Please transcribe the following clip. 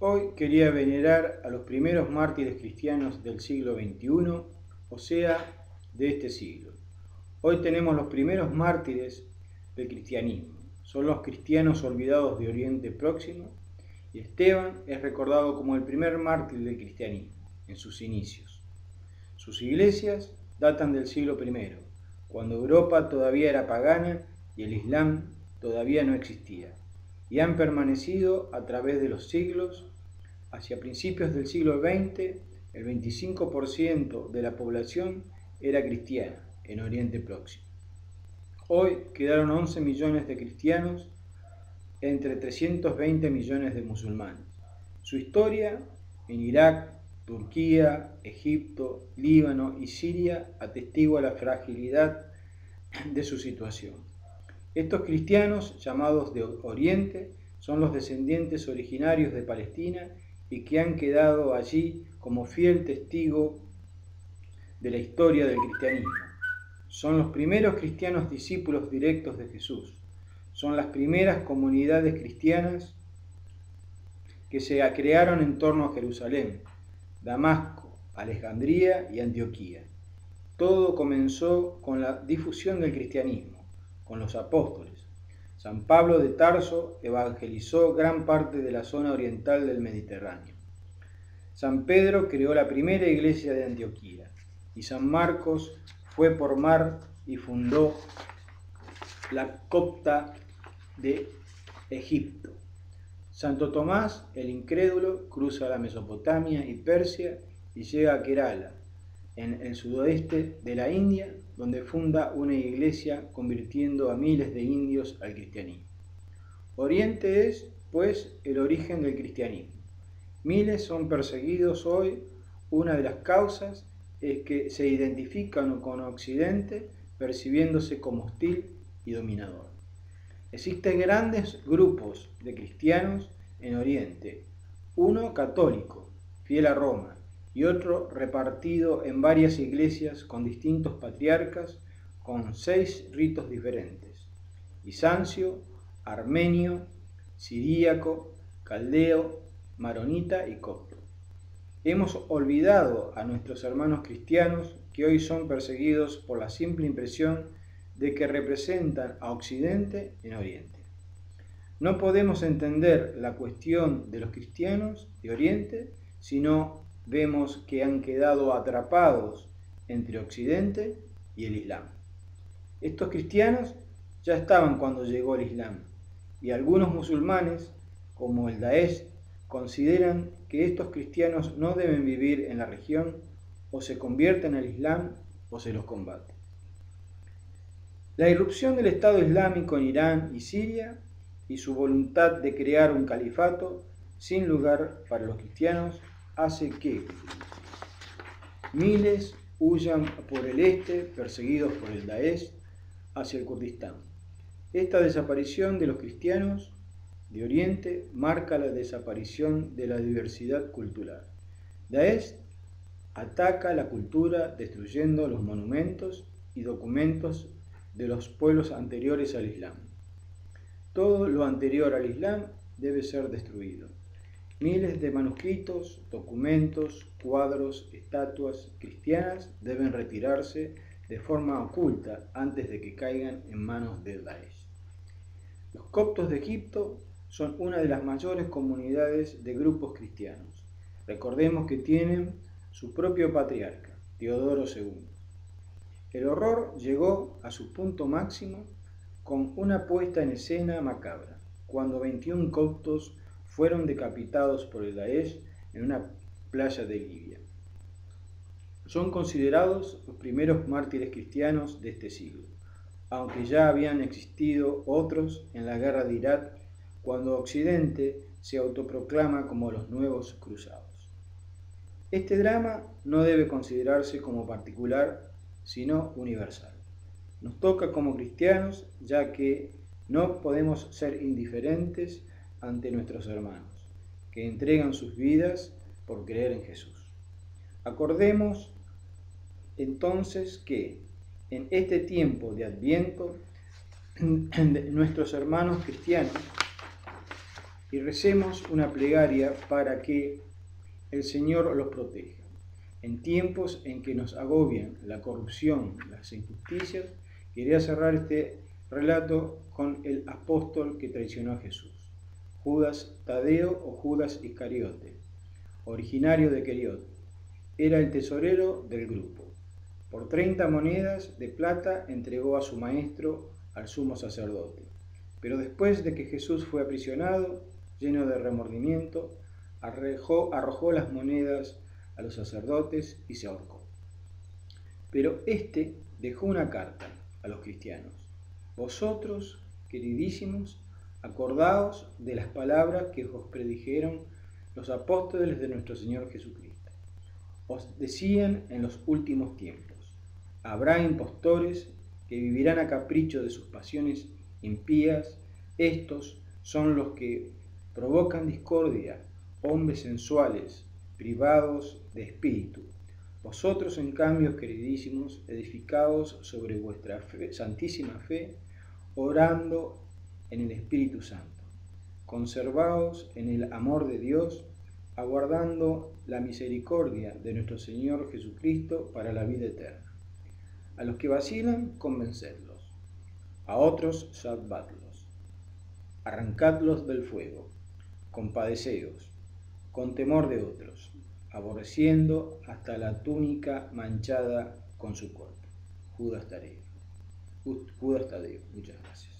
Hoy quería venerar a los primeros mártires cristianos del siglo XXI, o sea, de este siglo. Hoy tenemos los primeros mártires del cristianismo. Son los cristianos olvidados de Oriente Próximo, y Esteban es recordado como el primer mártir del cristianismo en sus inicios. Sus iglesias datan del siglo I, cuando Europa todavía era pagana y el Islam todavía no existía, y han permanecido a través de los siglos. Hacia principios del siglo XX, el 25% de la población era cristiana en Oriente Próximo. Hoy quedaron 11 millones de cristianos entre 320 millones de musulmanes. Su historia en Irak, Turquía, Egipto, Líbano y Siria atestigua la fragilidad de su situación. Estos cristianos, llamados de Oriente, son los descendientes originarios de Palestina y que han quedado allí como fiel testigo de la historia del cristianismo. Son los primeros cristianos discípulos directos de Jesús. Son las primeras comunidades cristianas que se crearon en torno a Jerusalén, Damasco, Alejandría y Antioquía. Todo comenzó con la difusión del cristianismo, con los apóstoles. San Pablo de Tarso evangelizó gran parte de la zona oriental del Mediterráneo. San Pedro creó la primera iglesia de Antioquía, y San Marcos fue por mar y fundó la copta de Egipto. Santo Tomás, el incrédulo, cruza la Mesopotamia y Persia y llega a Kerala, en el sudoeste de la India, donde funda una iglesia convirtiendo a miles de indios al cristianismo. Oriente es, pues, el origen del cristianismo. Miles son perseguidos hoy. Una de las causas es que se identifican con Occidente, percibiéndose como hostil y dominador. Existen grandes grupos de cristianos en Oriente, uno católico, fiel a Roma, y otro repartido en varias iglesias con distintos patriarcas, con 6 ritos diferentes: bizancio, armenio, siríaco, caldeo, maronita y copto. Hemos olvidado a nuestros hermanos cristianos que hoy son perseguidos por la simple impresión de que representan a Occidente en Oriente. No podemos entender la cuestión de los cristianos de Oriente si no vemos que han quedado atrapados entre Occidente y el Islam. Estos cristianos ya estaban cuando llegó el Islam, y algunos musulmanes, como el Daesh, consideran que estos cristianos no deben vivir en la región, o se convierten al Islam o se los combate. La irrupción del Estado Islámico en Irán y Siria y su voluntad de crear un califato sin lugar para los cristianos hace que miles huyan por el este, perseguidos por el Daesh, hacia el Kurdistán. Esta desaparición de los cristianos de Oriente marca la desaparición de la diversidad cultural. Daesh ataca la cultura destruyendo los monumentos y documentos de los pueblos anteriores al Islam. Todo lo anterior al Islam debe ser destruido. Miles de manuscritos, documentos, cuadros, estatuas cristianas deben retirarse de forma oculta antes de que caigan en manos del Daesh. Los coptos de Egipto son una de las mayores comunidades de grupos cristianos. Recordemos que tienen su propio patriarca, Teodoro II. El horror llegó a su punto máximo con una puesta en escena macabra, cuando 21 coptos fueron decapitados por el Daesh en una playa de Libia. Son considerados los primeros mártires cristianos de este siglo, aunque ya habían existido otros en la guerra de Irak, cuando Occidente se autoproclama como los nuevos cruzados. Este drama no debe considerarse como particular, sino universal. Nos toca como cristianos, ya que no podemos ser indiferentes ante nuestros hermanos, que entregan sus vidas por creer en Jesús. Acordemos entonces que en este tiempo de Adviento, nuestros hermanos cristianos y recemos una plegaria para que el Señor los proteja. En tiempos en que nos agobian la corrupción, las injusticias, quería cerrar este relato con el apóstol que traicionó a Jesús, Judas Tadeo o Judas Iscariote, originario de Queriot. Era el tesorero del grupo. Por 30 monedas de plata entregó a su maestro al sumo sacerdote. Pero después de que Jesús fue aprisionado, lleno de remordimiento, arrojó las monedas a los sacerdotes y se ahorcó. Pero éste dejó una carta a los cristianos. Vosotros, queridísimos, acordaos de las palabras que os predijeron los apóstoles de nuestro Señor Jesucristo. Os decían en los últimos tiempos: habrá impostores que vivirán a capricho de sus pasiones impías. Estos son los que provocan discordia, hombres sensuales, privados de espíritu. Vosotros, en cambio, queridísimos, edificaos sobre vuestra santísima fe, orando en el Espíritu Santo. Conservaos en el amor de Dios, aguardando la misericordia de nuestro Señor Jesucristo para la vida eterna. A los que vacilan, convencedlos; a otros, salvadlos; arrancadlos del fuego; compadeceos, con temor de otros, aborreciendo hasta la túnica manchada con su cuerpo. Judas Tadeo. Muchas gracias.